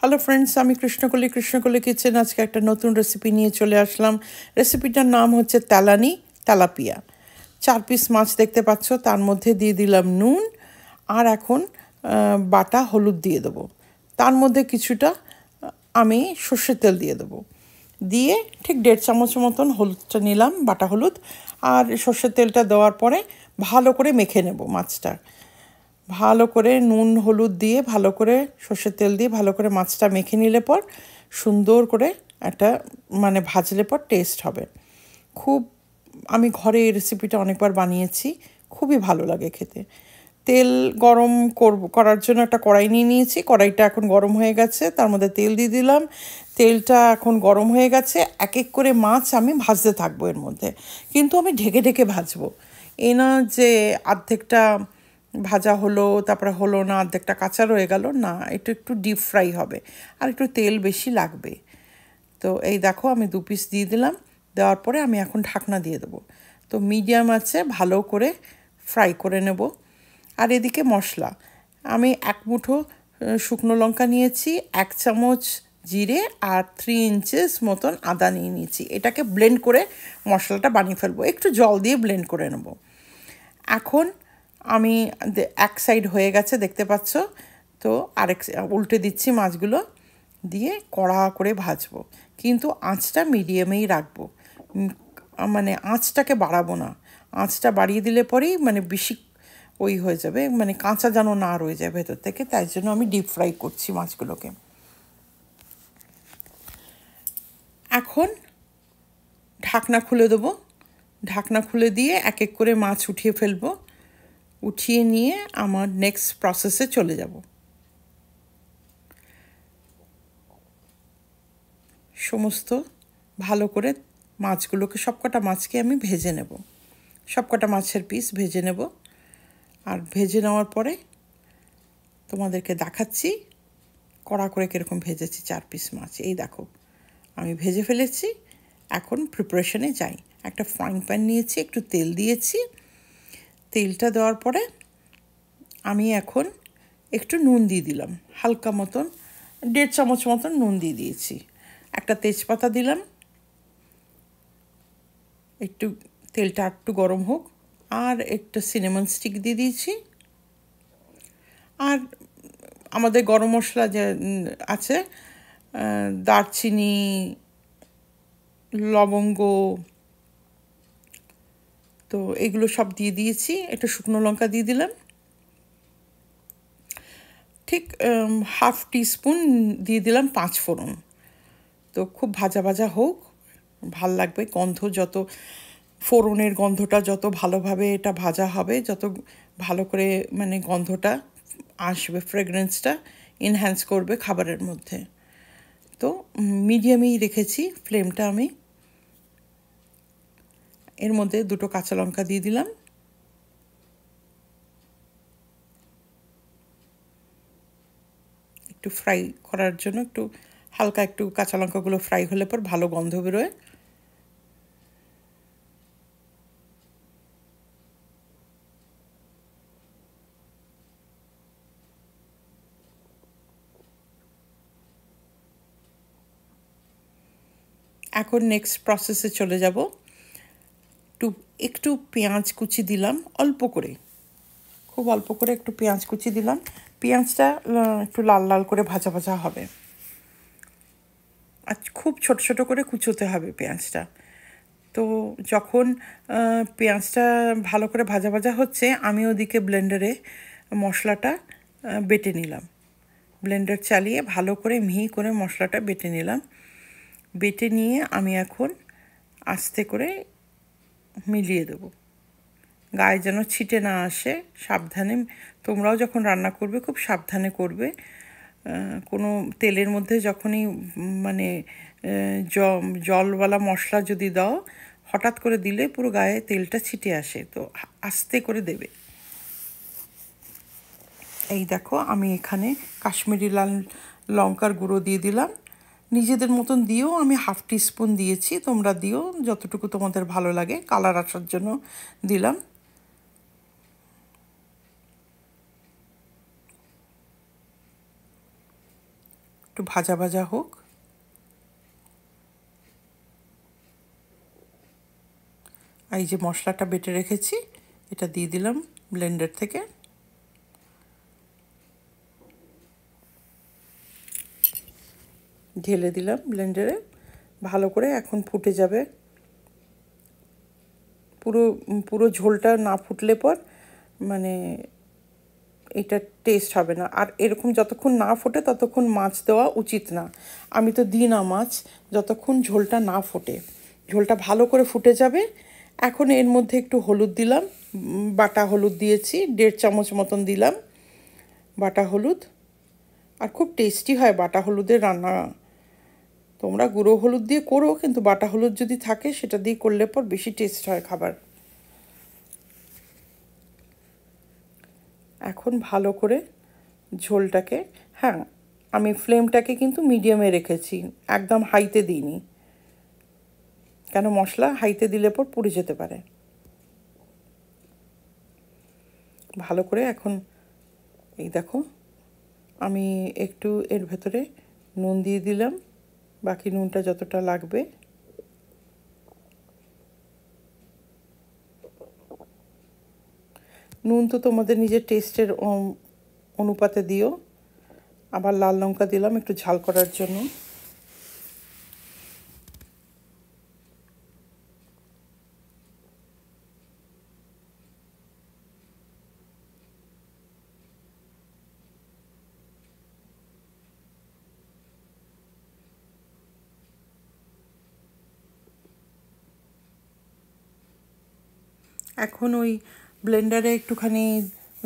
Hello friends, আমি Krishnakoli kitchen আজকে একটা নতুন রেসিপি নিয়ে চলে আসলাম। রেসিপিটার নাম হচ্ছে তেলাপিয়া। 4 পিস মাছ দেখতে পাচ্ছ, তার মধ্যে দিয়ে দিলাম নুন, আর এখন বাটা হলুদ দিয়ে দেবো। তার মধ্যে কিছুটা আমি সর্ষের তেল দিয়ে দেবো। দিয়ে ঠিক 1.5 চামচ মতন হলুদটা নিলাম, বাটা হলুদ, আর সর্ষের তেলটা দেওয়ার পরে ভালো করে মেখে নেব মাছটা। ভালো করে নুন হলুদ দিয়ে ভালো করে সর্ষের তেল দিয়ে ভালো করে মাছটা মেখে নিলে পর সুন্দর করে একটা ভাজলে পর টেস্ট হবে। খুব আমি ঘরে এই রেসিপিটা অনেকবার বানিয়েছি, খুবই ভালো লাগে খেতে। তেল গরম করার জন্য একটা কড়াই নিয়ে নিয়েছি। কড়াইটা এখন গরম হয়ে গেছে, তার মধ্যে তেল দিয়ে দিলাম। তেলটা এখন গরম হয়ে গেছে, এক এক করে মাছ আমি ভাজতে থাকবো এর মধ্যে, কিন্তু আমি ঢেকে ঢেকে ভাজবো। এ না যে অর্ধেকটা ভাজা হলো তারপরে হলো না, অর্ধেকটা কাঁচা রয়ে গেল, না, এটা একটু ডিপ ফ্রাই হবে আর একটু তেল বেশি লাগবে। তো এই দেখো, আমি 2 পিস দিয়ে দিলাম। দেওয়ার পরে আমি এখন ঢাকনা দিয়ে দেবো। তো মিডিয়াম আছে ভালো করে ফ্রাই করে নেব। আর এদিকে মশলা, আমি 1 মুঠো শুকনো লঙ্কা নিয়েছি, 1 চামচ জিরে, আর 3 ইঞ্চেস মতন আদা নিয়ে নিয়েছি। এটাকে ব্লেন্ড করে মশলাটা বানিয়ে ফেলবো, একটু জল দিয়ে ব্লেন্ড করে নেব। এখন আমি এক সাইড হয়ে গেছে দেখতে পাচ্ছ, তো আরেক উল্টে দিচ্ছি মাছগুলো দিয়ে কড়া করে ভাজবো, কিন্তু আঁচটা মিডিয়ামেই রাখবো। আঁচটাকে বাড়াবো না। আঁচটা বাড়িয়ে দিলে পরেই বেশি ওই হয়ে যাবে, কাঁচা যেন না রয়ে যায় ভেতর থেকে, তাই জন্য আমি ডিপ ফ্রাই করছি মাছগুলোকে। এখন ঢাকনা খুলে দেবো। ঢাকনা খুলে দিয়ে এক এক করে মাছ উঠিয়ে ফেলবো। উঠিয়ে নিয়ে আমার নেক্সট প্রসেসে চলে যাব। সমস্ত ভালো করে মাছগুলোকে, সবকটা মাছকে আমি ভেজে নেব, সবকটা মাছের পিস ভেজে নেব। আর ভেজে নেওয়ার পরে তোমাদেরকে দেখাচ্ছি কড়া করে কীরকম ভেজেছি 4 পিস মাছ। এই দেখো, আমি ভেজে ফেলেছি। এখন প্রিপারেশনে যাই। একটা ফ্রাইং প্যান নিয়েছি, একটু তেল দিয়েছি। তেলটা দেওয়ার পরে আমি এখন একটু নুন দিয়ে দিলাম, হালকা মতন 1.5 চামচ মতন নুন দিয়ে দিয়েছি। একটা তেজপাতা দিলাম। একটু তেলটা একটু গরম হোক, আর একটু সিনেমন স্টিক দিয়ে দিয়েছি। আর আমাদের গরম মশলা যে আছে, দারচিনি, লবঙ্গ, তো এগুলো সব দিয়ে দিয়েছি। একটু শুকনো লঙ্কা দিয়ে দিলাম, ঠিক 1/2 টিস্পুন দিয়ে দিলাম 5 ফোড়ন। তো খুব ভাজা ভাজা হোক, ভাল লাগবে। গন্ধ যত, ফোড়নের গন্ধটা যত ভালোভাবে এটা ভাজা হবে, যত ভালো করে গন্ধটা আসবে, ফ্রেগরেন্সটা এনহ্যান্স করবে খাবারের মধ্যে। তো মিডিয়ামেই রেখেছি ফ্লেমটা আমি। এর মধ্যে 2টো কাঁচা লঙ্কা দিয়ে দিলাম। একটু ফ্রাই করার জন্য একটু হালকা, একটু কাঁচা লঙ্কাগুলো ফ্রাই হলে পর ভালো গন্ধ বেরোয়। এখন নেক্সট প্রসেসে চলে যাব। একটু পেঁয়াজ কুচি দিলাম, অল্প করে, খুব অল্প করে একটু পেঁয়াজ কুচি দিলাম। পেঁয়াজটা একটু লাল লাল করে ভাজা ভাজা হবে, আর খুব ছোট ছোট করে কুচোতে হবে পেঁয়াজটা। তো যখন পেঁয়াজটা ভালো করে ভাজা ভাজা হচ্ছে, আমি ওদিকে ব্লেন্ডারে মশলাটা বেটে নিলাম। ব্লেন্ডার চালিয়ে ভালো করে মিহি করে মশলাটা বেটে নিলাম। বেটে নিয়ে আমি এখন আস্তে করে মিলিয়ে দেবো, গায়ে যেন ছিটে না আসে। সাবধানে, তোমরাও যখন রান্না করবে খুব সাবধানে করবে। কোনো তেলের মধ্যে যখনই জলওয়ালা মশলা যদি দাও, হঠাৎ করে দিলে পুরো গায়ে তেলটা ছিটে আসে, তো আস্তে করে দেবে। এই দেখো, আমি এখানে কাশ্মীরি লাল লঙ্কার গুঁড়ো দিয়ে দিলাম। নিজেদের মতন দিয়েও আমি 1/2 টিস্পুন দিয়েছি, তোমরা দিও যতটুকু তোমাদের ভালো লাগে, কালার আসার জন্য দিলাম। একটু ভাজা ভাজা হোক। এই যে মশলাটা বেটে রেখেছি এটা দিয়ে দিলাম ব্লেন্ডার থেকে। ঢেলে দিলাম ব্লেন্ডারে, ভালো করে এখন ফুটে যাবে। পুরো পুরো ঝোলটা না ফুটলে পর মানে এটা টেস্ট হবে না। আর এরকম যতক্ষণ না ফোটে ততক্ষণ মাছ দেওয়া উচিত না। আমি তো দিই না মাছ যতক্ষণ ঝোলটা না ফোটে। ঝোলটা ভালো করে ফুটে যাবে। এখন এর মধ্যে একটু হলুদ দিলাম, বাটা হলুদ দিয়েছি 1.5 চামচ মতন দিলাম বাটা হলুদ। আর খুব টেস্টি হয় বাটা হলুদের রান্না। তোমরা গুঁড়ো হলুদ দিয়ে করো, কিন্তু বাটা হলুদ যদি থাকে সেটা দিয়ে করলে পর বেশি টেস্ট হয় খাবার। এখন ভালো করে ঝোলটাকে, হ্যাঁ আমি ফ্লেমটাকে কিন্তু মিডিয়ামে রেখেছি, একদম হাইতে দিইনি, কেন মশলা হাইতে দিলে পর পুড়ে যেতে পারে। ভালো করে এখন এই দেখো আমি একটু এর ভেতরে নুন দিয়ে দিলাম, বাকি নুনটা যতটা লাগবে। নুন তো তোমাদের নিজের টেস্টের অনুপাতে দিও। আবার লাল লঙ্কা দিলাম একটু ঝাল করার জন্য। এখন ওই ব্লেন্ডারে একটুখানি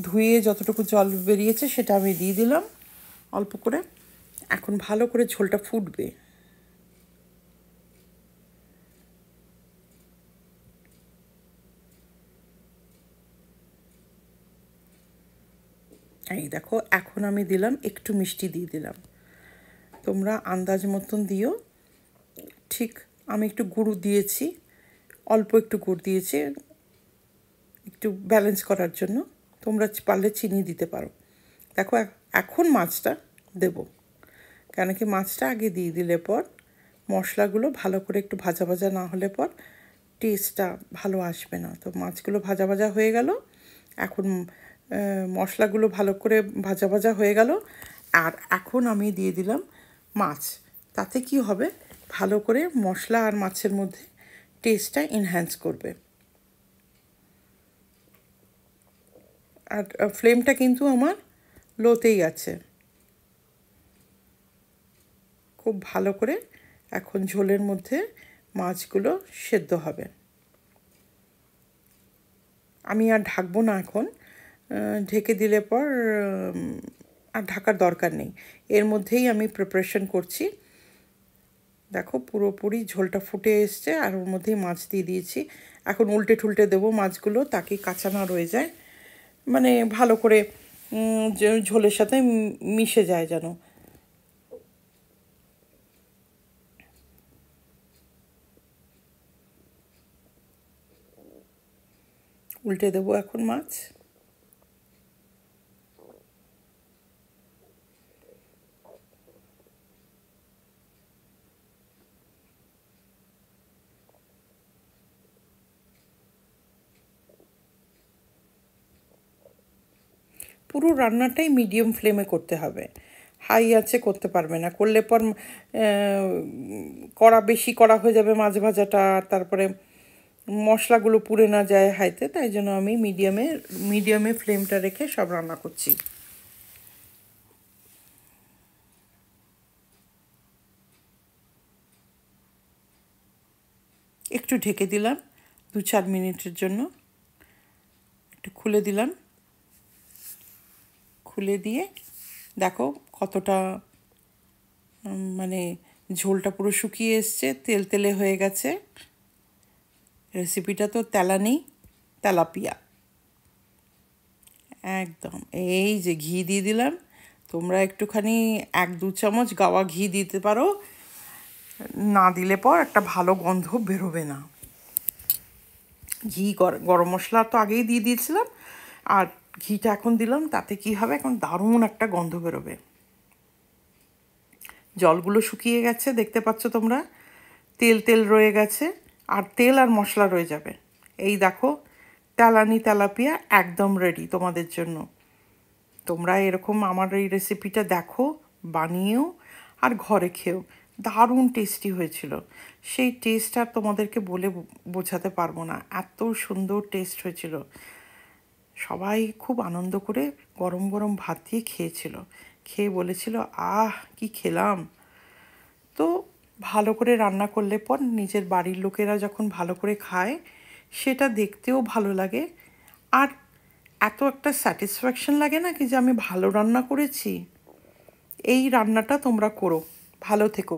ধুয়ে যতটুকু জল বেরিয়েছে সেটা আমি দিয়ে দিলাম অল্প করে। এখন ভালো করে ঝোলটা ফুটবে। এই দেখো এখন আমি দিলাম একটু মিষ্টি দিয়ে দিলাম, তোমরা আন্দাজ মতন দিও। ঠিক আমি একটু গুড় দিয়েছি, অল্প একটু গুড় দিয়েছি একটু ব্যালেন্স করার জন্য। তোমরা পারলে চিনি দিতে পারো। দেখো এখন মাছটা দেব, কেন কি মাছটা আগে দিয়ে দিলে পর মশলাগুলো ভালো করে একটু ভাজা ভাজা না হলে পর টেস্টটা ভালো আসবে না। তো মাছগুলো ভাজা ভাজা হয়ে গেল, এখন মশলাগুলো ভালো করে ভাজা ভাজা হয়ে গেল। আর এখন আমি দিয়ে দিলাম মাছ। তাতে কি হবে, ভালো করে মশলা আর মাছের মধ্যে টেস্টটা এনহ্যান্স করবে। আর ফ্লেমটা কিন্তু আমার লোতেই আছে। খুব ভালো করে এখন ঝোলের মধ্যে মাছগুলো সেদ্ধ হবে। আমি আর ঢাকবো না এখন, ঢেকে দিলে পর আর ঢাকার দরকার নেই। এর মধ্যেই আমি প্রিপারেশন করছি। দেখো পুরোপুরি ঝোলটা ফুটে এসছে আর ওর মধ্যেই মাছ দিয়ে দিয়েছি। এখন উল্টে ঠুলটে দেবো মাছগুলো, তাকে কাঁচা না রয়ে যায়, মানে ভালো করে ঝোলের সাথে মিশে যায় যেন। উল্টে দেবো এখন মাছ। পুরো রান্নাটাই মিডিয়াম ফ্লেমে করতে হবে, হাই আছে করতে পারবে না। করলে পর কড়া বেশি কড়া হয়ে যাবে মাছ ভাজাটা, তারপরে মশলাগুলো পুড়ে না যায় হাইতে। তাই জন্য আমি মিডিয়ামে ফ্লেমটা রেখে সব রান্না করছি। একটু ঢেকে দিলাম 2-4 মিনিটের জন্য, একটু খুলে দিলাম। খুলে দিয়ে দেখো কতটা মানে ঝোলটা পুরো শুকিয়ে এসছে, তেল তেলে হয়ে গেছে। রেসিপিটা তো তেলাপিয়া একদম। এই যে ঘি দিয়ে দিলাম, তোমরা একটুখানি 1-2 চামচ গাওয়া ঘি দিতে পারো, না দিলে পর একটা ভালো গন্ধ বেরোবে না। ঘি গরম মশলা তো আগেই দিয়ে দিয়েছিলাম, আর ঘিটা এখন দিলাম, তাতে কি হবে এখন দারুণ একটা গন্ধ বেরোবে। জলগুলো শুকিয়ে গেছে, দেখতে পাচ্ছ তোমরা, তেল তেল রয়ে গেছে, আর তেল আর মশলা রয়ে যাবে। এই দেখো, তেলানি তেলাপিয়া একদম রেডি তোমাদের জন্য। তোমরা এরকম আমার এই রেসিপিটা দেখো, বানিয়েও আর ঘরে খেও। দারুণ টেস্টি হয়েছিল। সেই টেস্ট আর তোমাদেরকে বলে বোঝাতে পারবো না, এত সুন্দর টেস্ট হয়েছিল। সবাই খুব আনন্দ করে গরম গরম ভাত দিয়ে খেয়েছিল, খেয়ে বলেছিল আহ কি খেলাম। তো ভালো করে রান্না করলে পর নিজের বাড়ির লোকেরা যখন ভালো করে খায়, সেটা দেখতেও ভালো লাগে, আর এত একটা স্যাটিসফ্যাকশন লাগে না কি যে আমি ভালো রান্না করেছি। এই রান্নাটা তোমরা করো। ভালো থেকো।